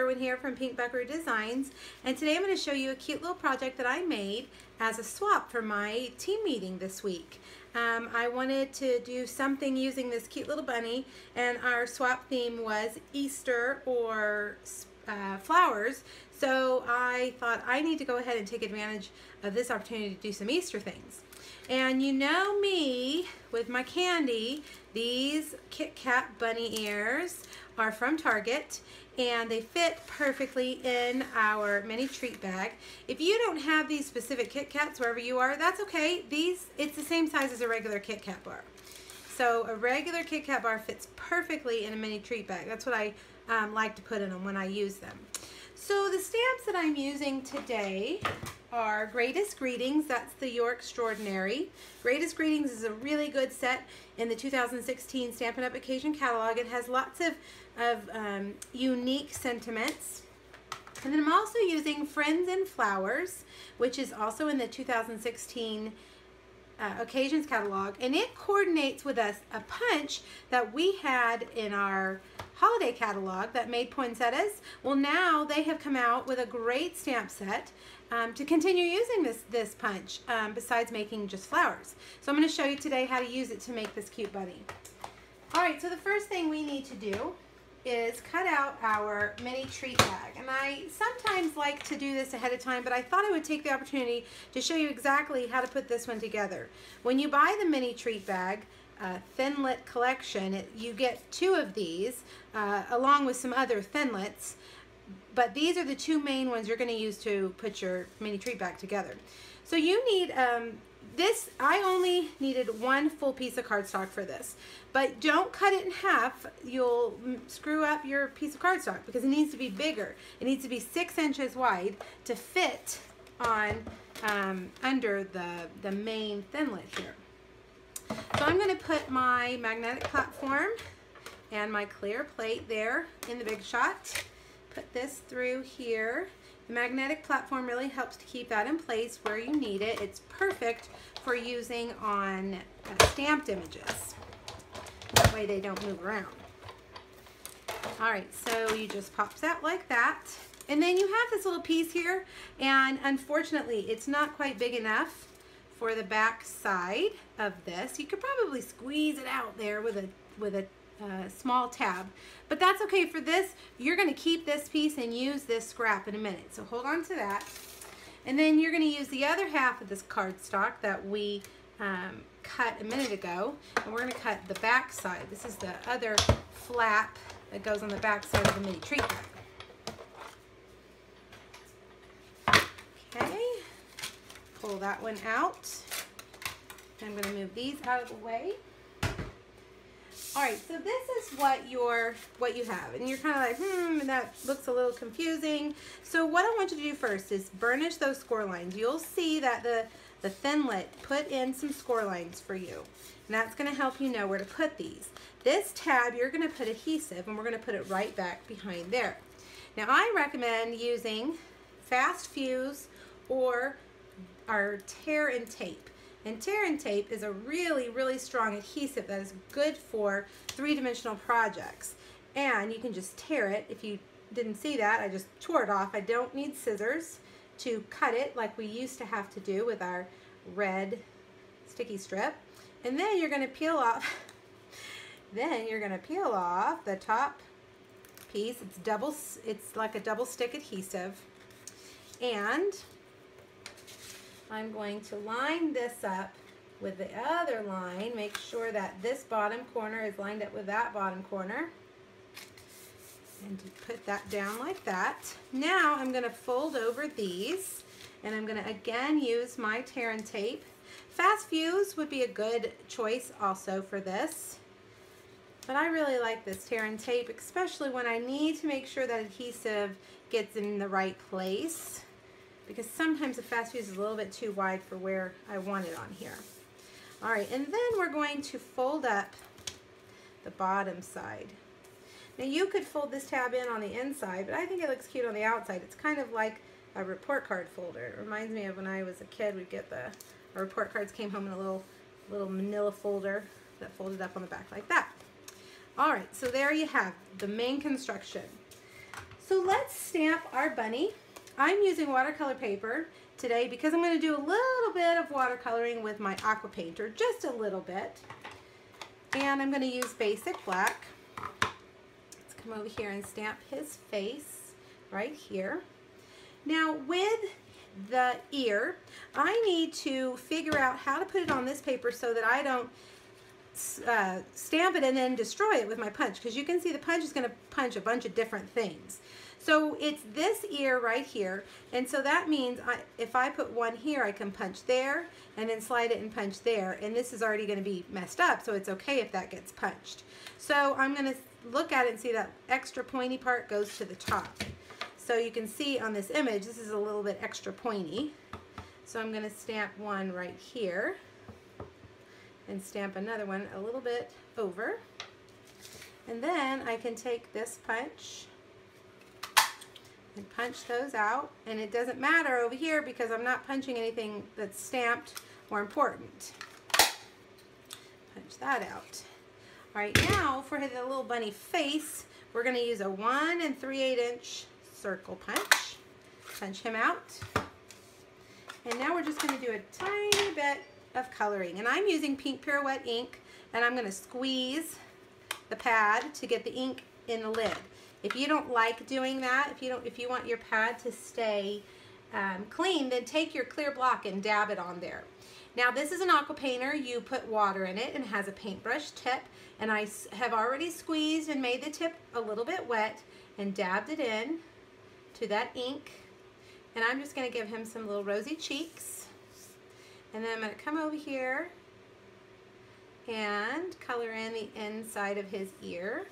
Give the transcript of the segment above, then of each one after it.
Irwin here from Pink Buckaroo Designs, and today I'm going to show you a cute little project that I made as a swap for my team meeting this week. I wanted to do something using this cute little bunny, and our swap theme was Easter or flowers, so I thought I need to go ahead and take advantage of this opportunity to do some Easter things. And you know me with my candy, these Kit Kat bunny ears are from Target, and they fit perfectly in our mini treat bag. If you don't have these specific Kit Kats wherever you are, that's okay. It's the same size as a regular Kit Kat bar. So a regular Kit Kat bar fits perfectly in a mini treat bag. That's what I like to put in them when I use them. So the stamps that I'm using today are Greatest Greetings. That's the Your Extraordinary. Greatest Greetings is a really good set in the 2016 Stampin' Up! Occasion catalog. It has lots of unique sentiments. And then I'm also using Friends and Flowers, which is also in the 2016 Occasions catalog, and it coordinates with a punch that we had in our holiday catalog that made poinsettias. Well, now they have come out with a great stamp set to continue using this punch besides making just flowers. So I'm going to show you today how to use it to make this cute bunny. Alright, so the first thing we need to do is cut out our mini treat bag, and I sometimes like to do this ahead of time, but I thought I would take the opportunity to show you exactly how to put this one together. When you buy the mini treat bag Thinlit collection, you get 2 of these along with some other Thinlits, but these are the 2 main ones you're going to use to put your mini treat bag together. So you need this. I only needed 1 full piece of cardstock for this, but don't cut it in half. You'll screw up your piece of cardstock because it needs to be bigger. It needs to be 6 inches wide to fit on under the main Thinlit here. So I'm going to put my magnetic platform and my clear plate there in the Big Shot. Put this through here. The magnetic platform really helps to keep that in place where you need it. It's perfect for using on stamped images. That way they don't move around. Alright, so you just pops out like that. And then you have this little piece here, and unfortunately it's not quite big enough for the back side of this. You could probably squeeze it out there with a small tab, but that's okay. For this, you're going to keep this piece and use this scrap in a minute, so hold on to that. And then you're going to use the other half of this cardstock that we cut a minute ago, and we're going to cut the back side. This is the other flap that goes on the back side of the mini treat bag. Okay, pull that one out. I'm going to move these out of the way. Alright, so this is what you have, and you're kind of like, that looks a little confusing. So what I want you to do first is burnish those score lines. You'll see that the Thinlit put in some score lines for you, and that's going to help you know where to put these. This tab, you're going to put adhesive, and we're going to put it right back behind there. Now I recommend using Fast Fuse or our tear and tape. And tear and tape is a really, really strong adhesive that is good for 3-dimensional projects. And you can just tear it. If you didn't see that, I just tore it off. I don't need scissors to cut it like we used to have to do with our red sticky strip. And then you're going to peel off the top piece. It's like a double stick adhesive. And I'm going to line this up with the other line, make sure that this bottom corner is lined up with that bottom corner, and to put that down like that. Now I'm going to fold over these, and I'm going to again use my tear and tape. Fast Fuse would be a good choice also for this, but I really like this tear and tape, especially when I need to make sure that adhesive gets in the right place, because sometimes the Fast Fuse is a little bit too wide for where I want it on here. Alright, and then we're going to fold up the bottom side. Now you could fold this tab in on the inside, but I think it looks cute on the outside. It's kind of like a report card folder. It reminds me of when I was a kid, we'd get our report cards came home in a little manila folder that folded up on the back like that. Alright, so there you have the main construction. So let's stamp our bunny. I'm using watercolor paper today because I'm going to do a little bit of watercoloring with my aqua painter, just a little bit. And I'm going to use basic black. Let's come over here and stamp his face right here. Now with the ear, I need to figure out how to put it on this paper so that I don't stamp it and then destroy it with my punch, because you can see the punch is going to punch a bunch of different things. So it's this ear right here, and so that means if I put one here, I can punch there and then slide it and punch there, and this is already going to be messed up, so it's okay if that gets punched. So I'm going to look at it and see that extra pointy part goes to the top. So you can see on this image, this is a little bit extra pointy. So I'm going to stamp one right here and stamp another one a little bit over. And then I can take this punch and punch those out. And it doesn't matter over here because I'm not punching anything that's stamped or important. Punch that out. All right, now for the little bunny face, we're going to use a 1 3/8 inch circle punch. Punch him out. And now we're just going to do a tiny bit of coloring. And I'm using pink pirouette ink, and I'm going to squeeze the pad to get the ink in the lid. If you don't like doing that, if you want your pad to stay clean, then take your clear block and dab it on there. Now this is an aqua painter. You put water in it and it has a paintbrush tip, and I have already squeezed and made the tip a little bit wet and dabbed it in to that ink. And I'm just going to give him some little rosy cheeks, and then I'm going to come over here and color in the inside of his ear.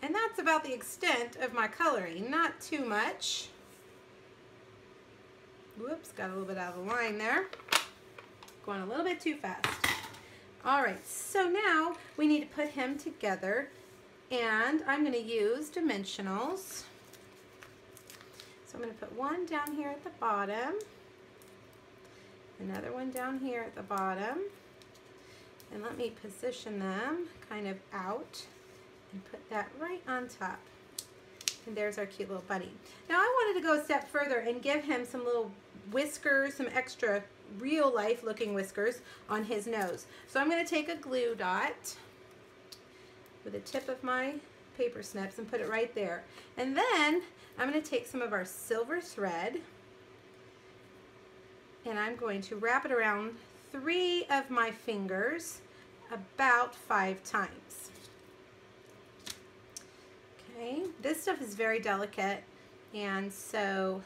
And that's about the extent of my coloring, not too much. Whoops, got a little bit out of the line there. Going a little bit too fast. All right, so now we need to put him together, and I'm going to use dimensionals. So I'm going to put one down here at the bottom, another one down here at the bottom, and let me position them kind of out and put that right on top. And there's our cute little bunny. Now I wanted to go a step further and give him some little whiskers, some extra real life looking whiskers on his nose. So I'm going to take a glue dot with the tip of my paper snips and put it right there. And then I'm going to take some of our silver thread, and I'm going to wrap it around 3 of my fingers about 5 times. Okay, this stuff is very delicate, and so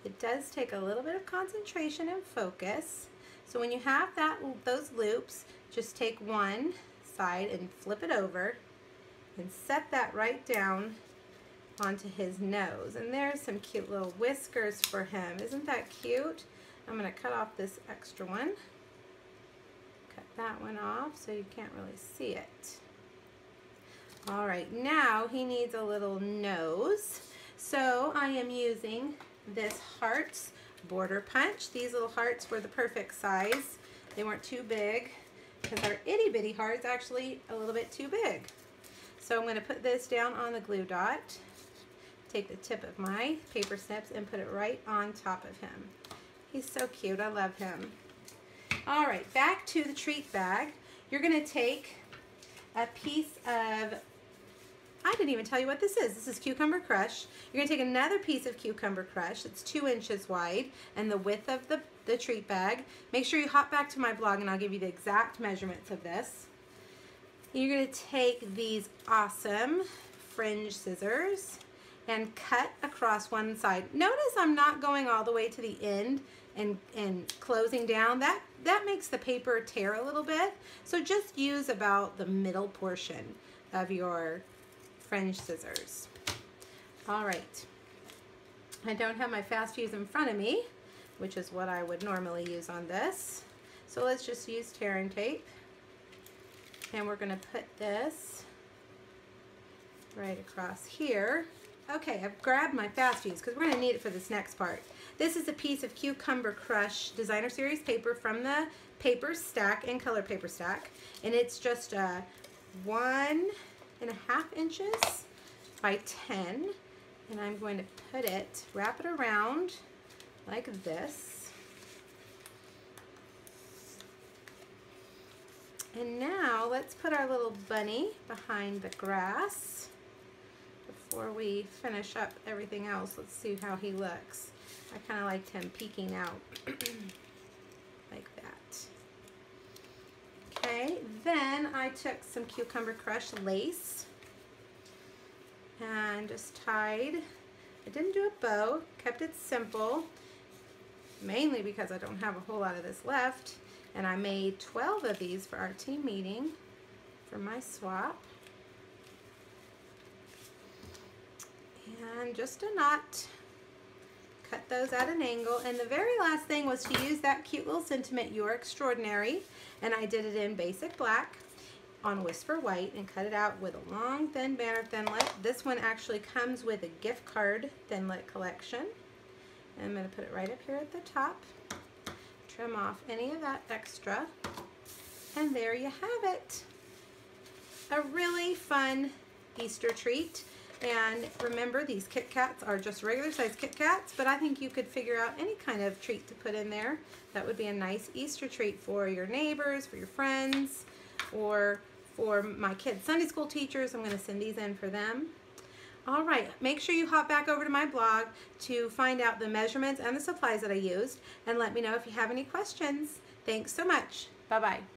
it does take a little bit of concentration and focus. So when you have those loops, just take one side and flip it over and set that right down onto his nose. And there's some cute little whiskers for him. Isn't that cute? I'm going to cut off this extra one. Cut that one off so you can't really see it. All right, now he needs a little nose. So I am using this Hearts border punch. These little hearts were the perfect size. They weren't too big because our itty bitty heart's actually a little bit too big. So I'm going to put this down on the glue dot, take the tip of my paper snips and put it right on top of him. He's so cute. I love him. All right, back to the treat bag. You're going to take a piece of, I didn't even tell you what this is. This is cucumber crush. You're going to take another piece of cucumber crush. It's 2 inches wide and the width of the treat bag. Make sure you hop back to my blog and I'll give you the exact measurements of this. You're going to take these awesome fringe scissors and cut across one side. Notice I'm not going all the way to the end and closing down. That makes the paper tear a little bit. So just use about the middle portion of your fringe scissors. All right. I don't have my fast fuse in front of me, which is what I would normally use on this. So let's just use tearing tape. And we're going to put this right across here. Okay, I've grabbed my fast fuse because we're going to need it for this next part. This is a piece of Cucumber Crush Designer Series paper from the paper stack and color paper stack. And it's just a 1 1.5 inches by 10, and I'm going to put it, wrap it around like this. And now let's put our little bunny behind the grass. Before we finish up everything else, let's see how he looks. I kind of liked him peeking out like that. Okay, then I took some Cucumber Crush lace and just tied. I didn't do a bow, kept it simple, mainly because I don't have a whole lot of this left. And I made 12 of these for our team meeting for my swap. And just a knot. Cut those at an angle. And the very last thing was to use that cute little sentiment, "You're Extraordinary." And I did it in basic black on Whisper White and cut it out with a long, thin banner thinlit. This one actually comes with a gift card thinlit collection. And I'm going to put it right up here at the top. Trim off any of that extra, and there you have it. A really fun Easter treat. And remember, these Kit Kats are just regular size Kit Kats, but I think you could figure out any kind of treat to put in there. That would be a nice Easter treat for your neighbors, for your friends, or for my kids' Sunday school teachers. I'm going to send these in for them. All right, make sure you hop back over to my blog to find out the measurements and the supplies that I used, and let me know if you have any questions. Thanks so much. Bye-bye.